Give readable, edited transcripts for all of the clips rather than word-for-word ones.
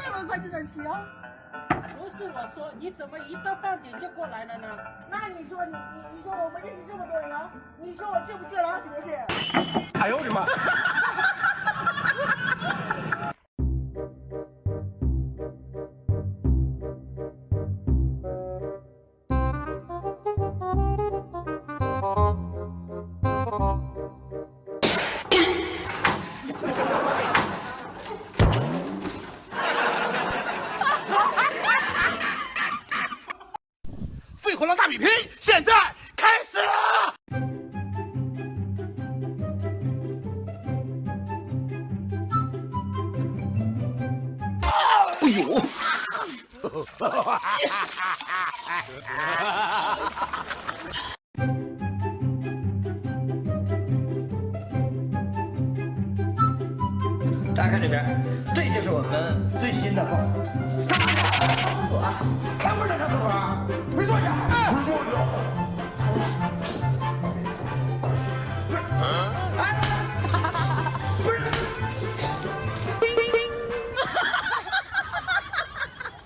这么快就整齐哦？不是我说，你怎么一到半点就过来了呢？那你说你说我们认识这么多人了，你说我救不救了？是不是？哎呦我的妈！废火龙大比拼现在开始了！哎呦！大家看这边，这就是我们最新的号。上厕所，开门再上厕所，回坐下，回坐下。不是，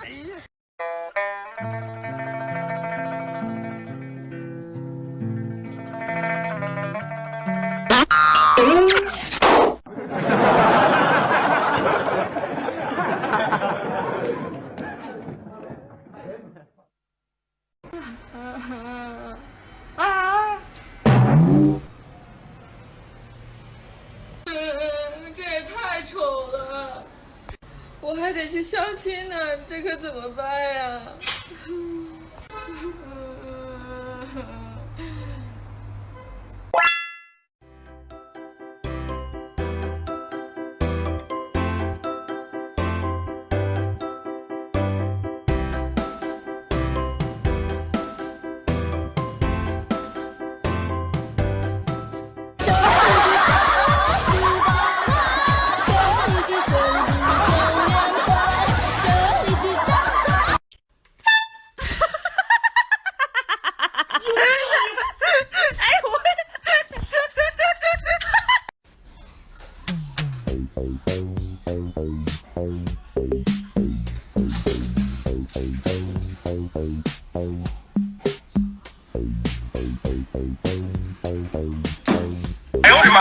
哎呀！这也太丑了，我还得去相亲呢，这可怎么办呀？哎呦我的妈！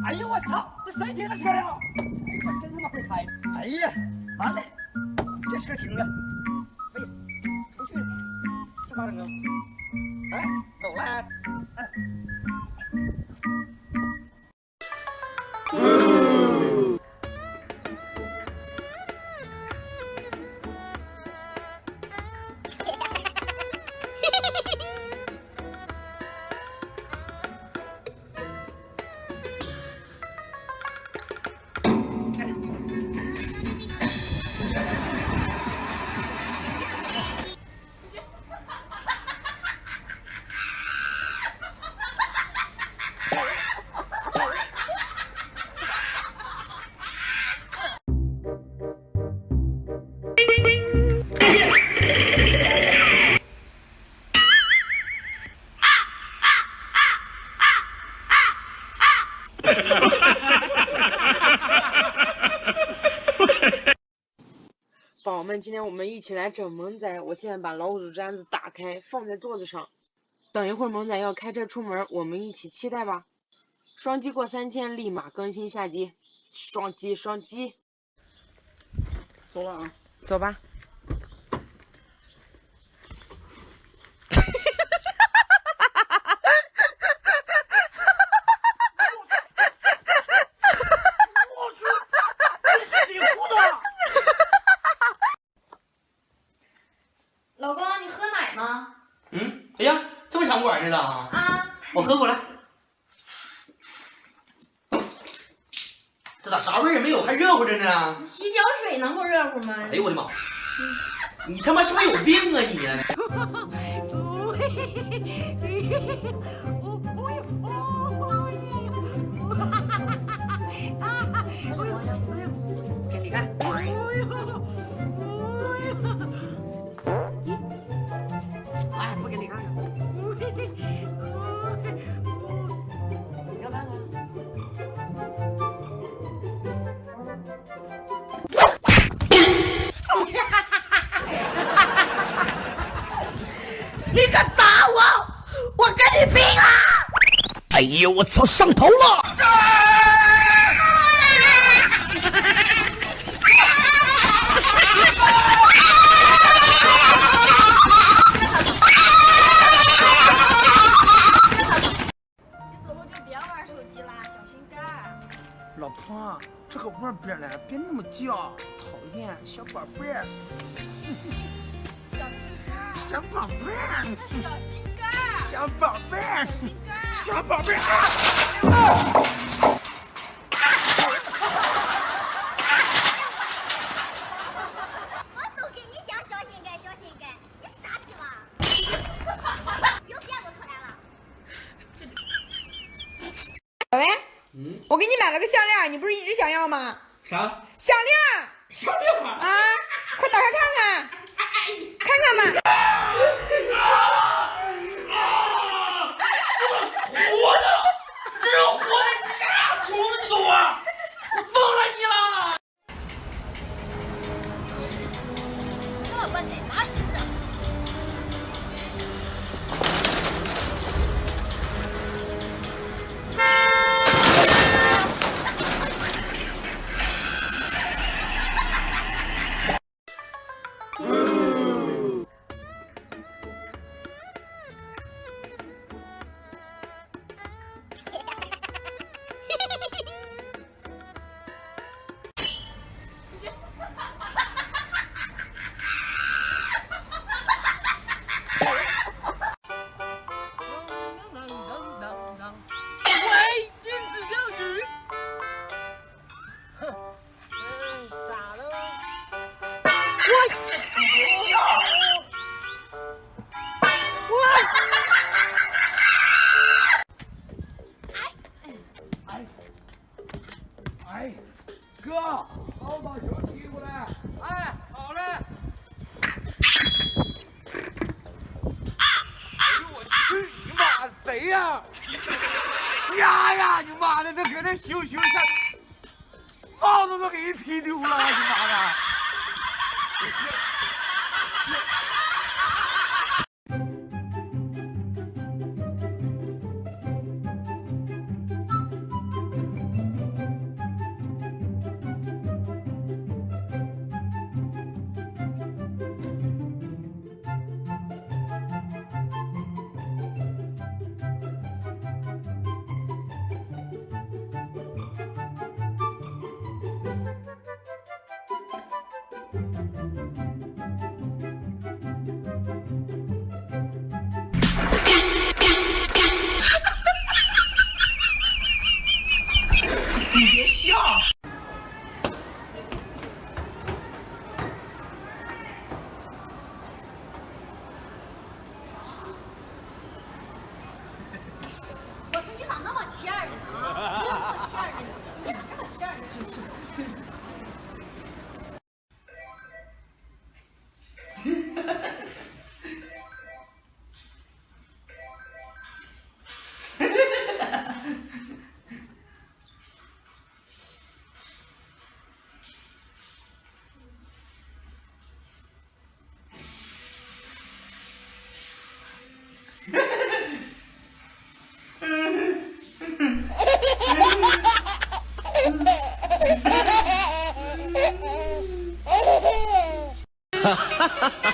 哎呦我操！这谁停的车呀？我真他妈会开！哎呀，完了，这车停了，飞出去了，这咋整啊？哎，走了还。宝宝们，今天我们一起来整萌仔。我现在把老鼠毡子打开，放在桌子上。等一会儿萌仔要开车出门，我们一起期待吧。双击过3000，立马更新下集。双击双击。走了啊。走吧。老公，你喝奶吗？嗯，哎呀，这么想玩呢了啊！我喝过来。这咋啥味儿也没有，还热乎着呢？洗脚水能不热乎吗？哎呦我的妈！你他妈是不是有病啊你？给你看。哎，不给你看看。你要看看。你敢打我，我跟你拼啊！哎呦，我操，上头了！你走路就别玩手机啦，小心肝。老婆，这个外边呢，别那么叫，讨厌，小宝贝儿。小心肝，小宝贝儿，小心肝，小宝贝儿，小心肝。小宝贝儿。我都跟你讲小心肝，小心肝，你傻逼吧？又变不出来了。喂，我给你买了个项链，你不是一直想要吗？啥？项链项链啊，快打开看看，看看吧。活的，只有活的啥虫子你懂啊？疯了你了！这么笨的，哪里的？喂，禁止钓鱼。哼，傻了。哎，哥，好把球踢过来。哎，好嘞。哎呦我去你妈！谁呀？瞎呀！你妈的，这搁那羞羞看，帽子都给人踢丢了！你妈的！你别笑。我说你咋那么欠儿呢？啊，你咋那么欠儿呢？你咋这么欠儿呢？哈哈哈哈。